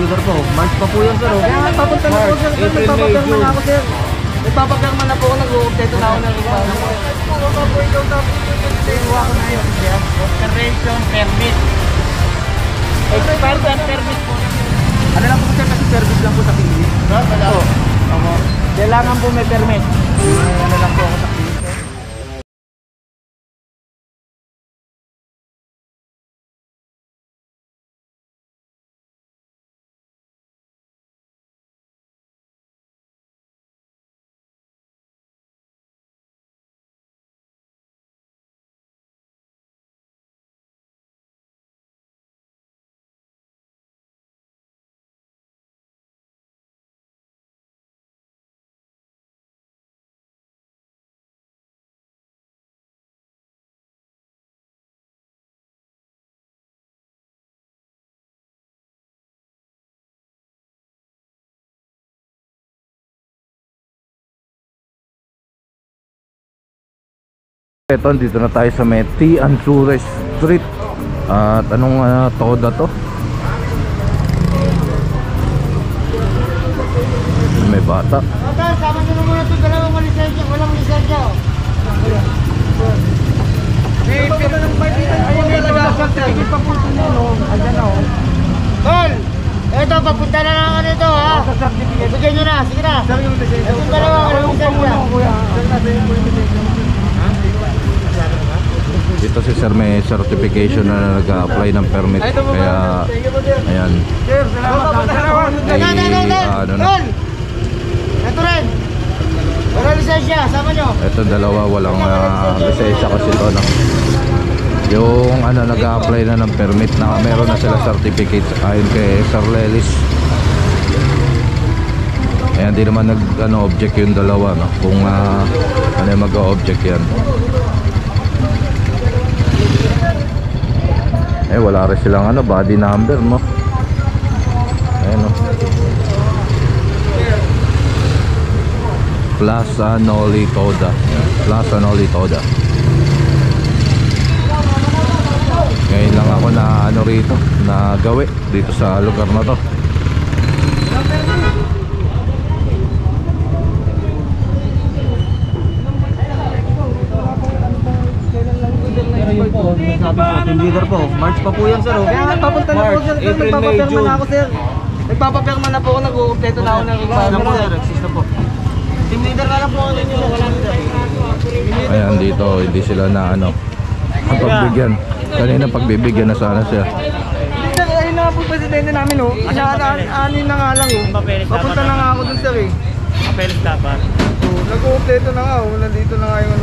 leader po. March pa po yun, sir. Kaya papunta na po, sir. Nagpapapirma na ako, sir. Nagpapapirma na po ako. Nag-uupteto na ako ng reklamo. Operation permit. Expired and permit po. Ano lang po, sir, kasi service lang po sa Pilipinas. Opo. Kailangan po may permit. Ano lang po ako sa Pilipinas. Ito, dito na tayo sa Meti Anzures Street. At anong toda to? May bata. Sama nyo muna ito, dalawang lisensya. Walang lisensya. May pinagpagpitan. Ayun yung certificate pa po ito nyo. Ayan o. Tol! Ito, papunta na lang ako dito ha. Bigyan nyo na, sige na. Itong dalawa, walang lisensya. Dito si sir may certification na nag-a-apply ng permit. Kaya ayan. Sir, salamat. Ano na? Ito rin. Walang lisensya, sama nyo. Ito dalawa walang lisensya kasi ito no. Yung ano nag-a-apply na ng permit na meron na sila certificate ayon kay Sir Lelis. Ayan, di naman object yung dalawa no. Kung ano yung mag-object yan. Wala rin silang body number no. Ayan no. Plaza Noli Toda. Plaza Noli Toda. Ngayon lang ako na rito, na gawi dito sa lugar na to. Team leader po. March pa po yan, sir. Kaya papunta na po, sir. Nagpapapirma na ako, sir. Nagpapapirma na po ako. Nag-uupteto na ako ng reklamo, sir. Exist na po. Team leader na lang po ako ninyo. Ayan, dito hindi sila na pagbigyan. Kanina pagbibigyan na sana siya. Sir, ayun na po presidente namin oh. Anin na nga lang oh. Papunta na nga ako dun, sir eh. Papeles dapat. Nag-uupteto na nga oh. Nandito na nga yung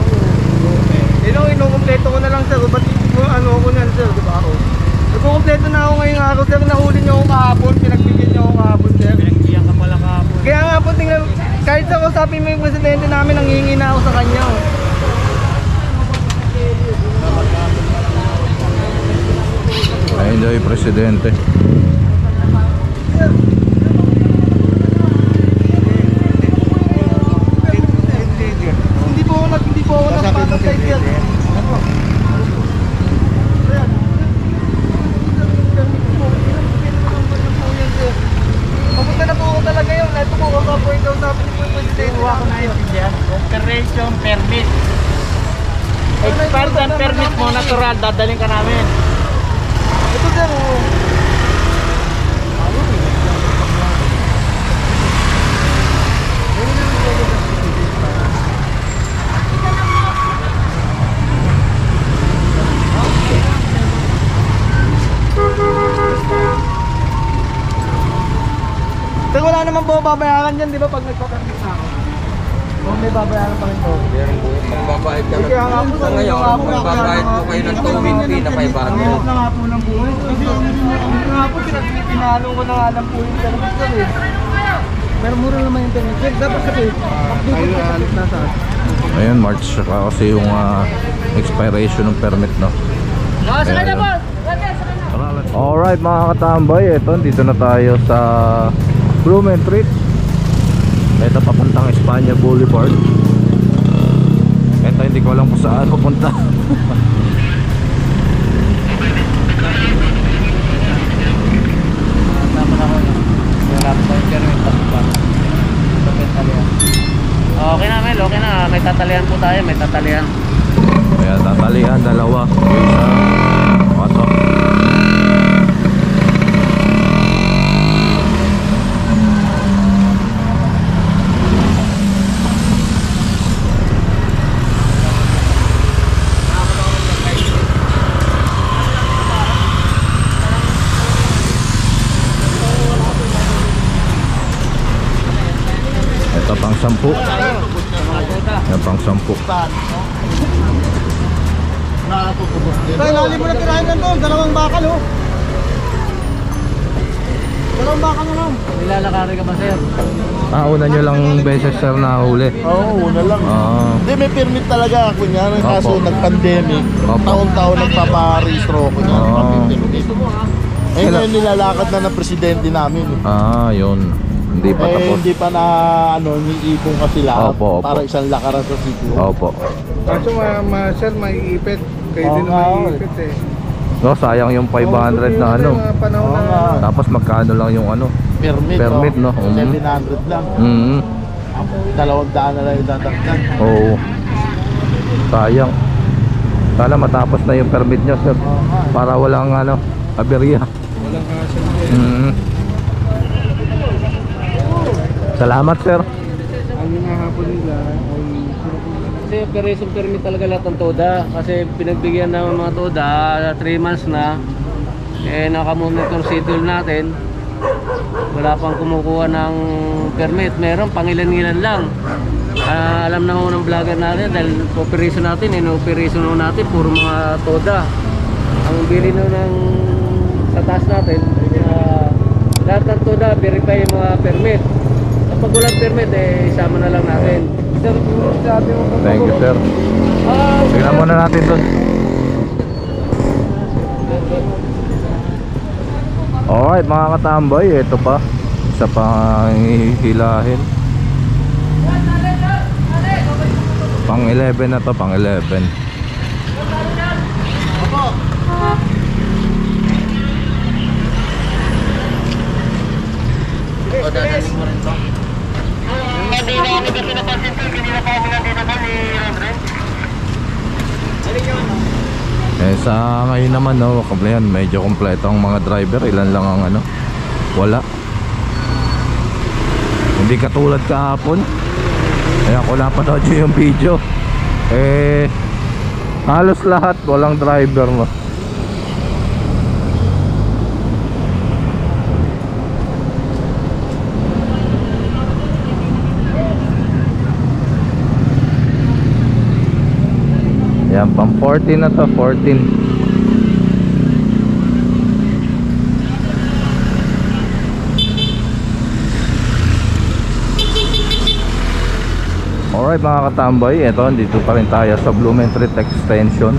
inukumpleto ko na lang, sir. Ba't ako niyan, sir, diba ako? Nagkukumpleto na ako ngayong araw, sir. Nahuli niyo ako kahapon, pinagbigyan niyo ako kahapon, sir. Pinagbiyan ka pala kahapon. Kaya nga po, tingnan, kahit sa usapin mo yung presidente namin, nangihingi na ako sa kanya. Ayun daw yung presidente. Hindi po ako nagpapatay, sir. Papunta na po ako talaga yun. Ito po ako po ikaw sabi ni po yung presidente namin. Operation permit. Expired and permit mo, natural, dadaling ka namin. Ito, sir. Pero wala naman po babayaran dyan, di ba, pag nagpapermit na ako? O may babayaran pa rin po? Meron po, magbabayad ka Kaya nga po, sa ngayon, magbabayad po kayo ng towing fee na 500. Ayos na nga po ng buhay. Kasi ito nga po, pinalo ko na nga lang po yung permit ko eh. Pero mura naman yung permit. Dapat kasi, update ko na sa Ayun, March kasi yung expiration ng permit no. Ayan. Alright mga katambay, ito dito na tayo sa Blumen Street. Ito papuntang Espanya Boulevard. Ito hindi ko alam kung saan pupunta. tayo, may tatalian. Ayan, tatalian, dalawa. Yung isa, pato. Ito pang 10. Yan pang 10. Tay, lalim mo na tirahin lang doon. Dalawang bakal, oh. Dalawang bakal na lang. Nilalakari ka ba, sir? Una nyo lang beses sir na huli. Oo, una lang. Hindi, may permit talaga ako niya. Kaso Opo. nag-pandemic. Opo. Taon-taon nagpaparehistro ako niya. Oo. Eh, ngayon nilalakad na ng presidente namin. Yun. Hindi pa tapos. Hindi pa na, niipong kasi lahat. Opo, opo. Para isang lakaran sa sitio. Opo. Kaso sir, may ipit. Kayo Oo din nga, may ipit eh. No, sayang yung 500 na ano. Panahon Oo na. nga. Tapos magkano lang yung ano. Permit, Permit, no? 700 lang. 200 na lang yung dadagdag. Oo. Sayang. Sana matapos na yung permit nyo sir. Para walang ano, aberya. Walang hassle. Salamat sir. Ang hinahabol nila ay Kasi operation permit talaga lahat ng TODA. Kasi pinagbigyan ng mga TODA 3 months na. Eh nakamonitor schedule natin. Wala pang kumukuha ng permit. Meron pangilan-ilan lang. Alam na ho ng vlogger natin dahil operation natin, in-operation natin puro mga TODA. Ang bili no ng sa taas natin, lahat ng TODA verify yung mga permit. Kapag walang permit, isama na lang natin. Sir, sabi mo po. Thank you sir. Tingnan muna natin doon. Alright mga katambay, ito pa. Isa pang hihilahin. Pang 11 na to, pang 11. Hindi namin kasi napansin ko, kanina pa kami nandito doon ni Rodren. Sa ngayon naman no, yan, medyo kompleto ang mga driver. Ilan lang ang ano, wala. Hindi katulad kahapon. Kaya ko napanood nyo yung video. Halos lahat walang driver no. Yan, pang 14 na to, 14. Alright mga katambay, eto, dito pa rin tayo sa Blumentritt Extension.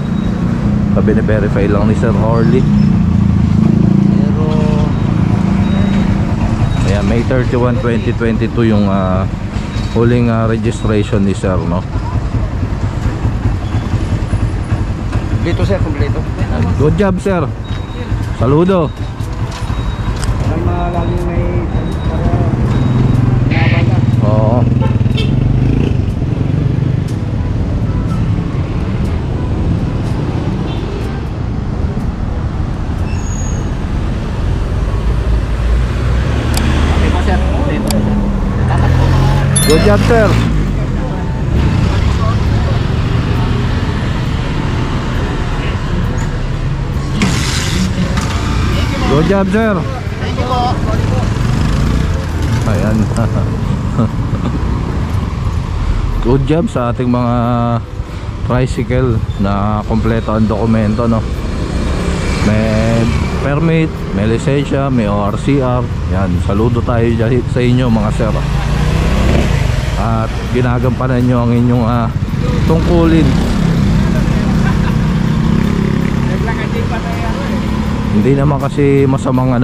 Bine-verify lang ni Sir Orly. Ayan, May 31, 2022 yung huling registration ni Sir, no? Dito sir, kompleto. Good job sir. Saludo. Ang laging may nabala. Oo. Good job sir. Good job sir. Thank you po. Ayan. Good job sa ating mga tricycle na kompleto ang dokumento, no? May permit, may lisensya, may ORCR. Yan, saludo tayo sa inyo mga sir. At ginagampanan nyo ang inyong tungkulin. Hindi naman kasi masamang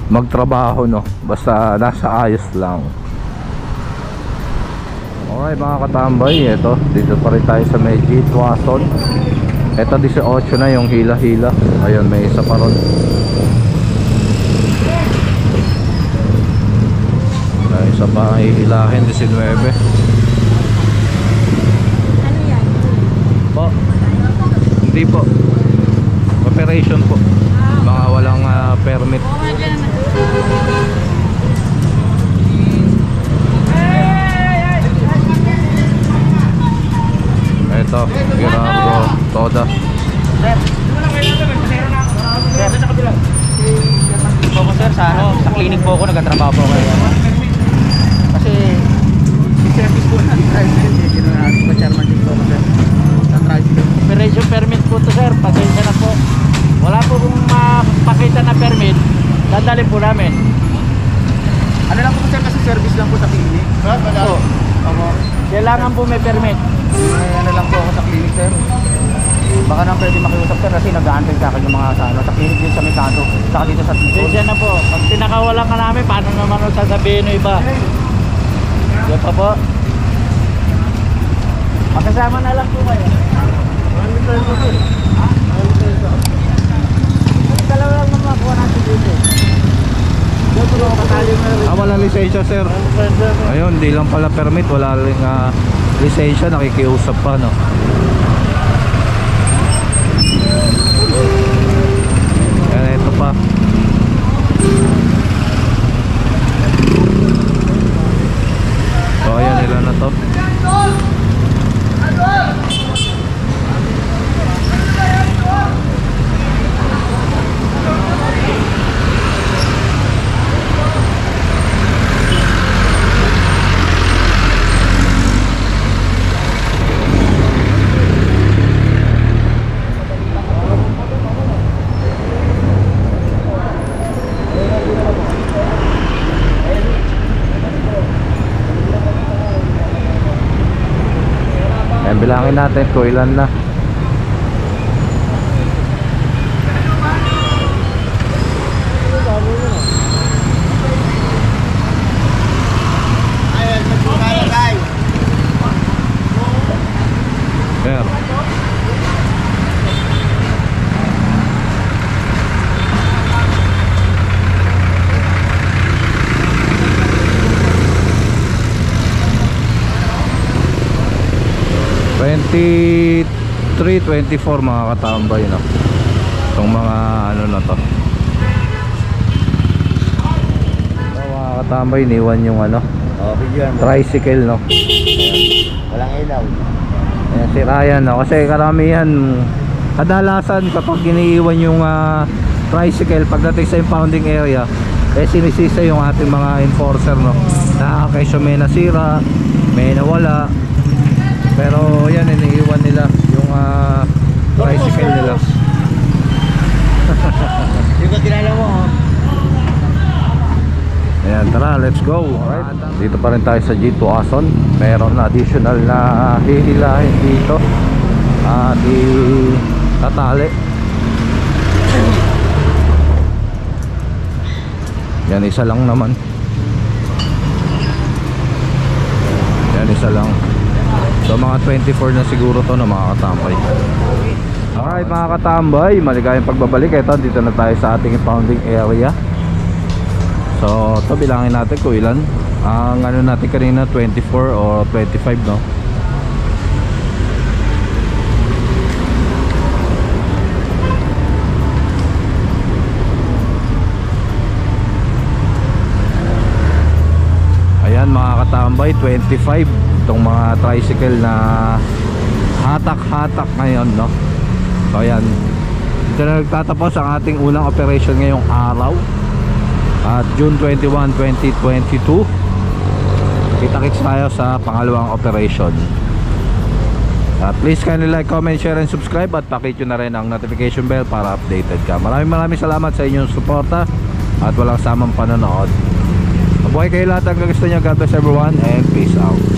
magtrabaho, no? Basta nasa ayos lang. Alright mga katambay, ito, dito pa rin tayo sa may G-Tuason. Ito 18 na yung hila-hila. Ayun, may isa pa ron. May isa pa hihilahin, 19. Hindi po. Operation po. Mga walang permit. Ito, Gerardo Toda. Po sir, sa sa clinic po ako nagtatrabaho po kayo. Kasi service po ng tricycle, pa chairman din po ako sir. Sa tricycle. Operation permit po to sir, pasensya na po. Wala po kung mapakita na permit, dadalhin po namin. Ano lang po sir, kasi service lang po sa clinic. Po. Kailangan po may permit. Ano lang po ako sa clinic sir. Baka nang pwede makiusap sir kasi nag-aantay sa akin yung mga sa clinic din sa Mikado. Saka dito sa Tikon. Pasensya na po. Pag pinakawalan ka namin, paano naman ang sasabihin ng iba? Yan pa po. Magkasama na lang po kayo. Dalawa lang naman makuha natin dito. Walang lisensya sir. Ayun, di lang pala permit, wala ring lisensya, nakikiusap pa no. Yan, ito pa. So ayan, nila na to. Ayan, bilangin natin kung ilan na. Ayan. $23, $24 mga katambay no. Itong mga ano na to. So, mga katambay, iniwan yung ano, tricycle no. Walang ilaw. Ayan, si Ryan no. Kasi karamihan, kadalasan kapag iniiwan yung tricycle pagdating sa impounding area, eh sinisisa yung ating mga enforcer no. Na kesyo may nasira, may nawala. Pero yan, iniiwan nila yung tricycle nila. Hindi ko kilala mo. Ayan, tara, let's go. Alright. Dito pa rin tayo sa G2 Ason. Meron na additional na hihilahin dito. Tatali. Yan, isa lang naman. Yan, isa lang. So mga 24 na siguro to na mga katambay. Alright mga katambay, maligayang pagbabalik. Ito, dito na tayo sa ating impounding area. So ito, bilangin natin kung ilan. Ang ano natin kanina, 24 or 25 no. Ayan mga katambay, 25 itong mga tricycle na hatak-hatak ngayon no. So ayan, dito na nagtatapos ang ating unang operation ngayong araw at June 21, 2022. Kita-kits tayo sa pangalawang operation. Please kindly like, comment, share and subscribe at pakit nyo na rin ang notification bell para updated ka. Maraming salamat sa inyong suporta at walang samang panonood. Mabuhay kayo lahat, ang gusto nyo. God bless everyone and peace out.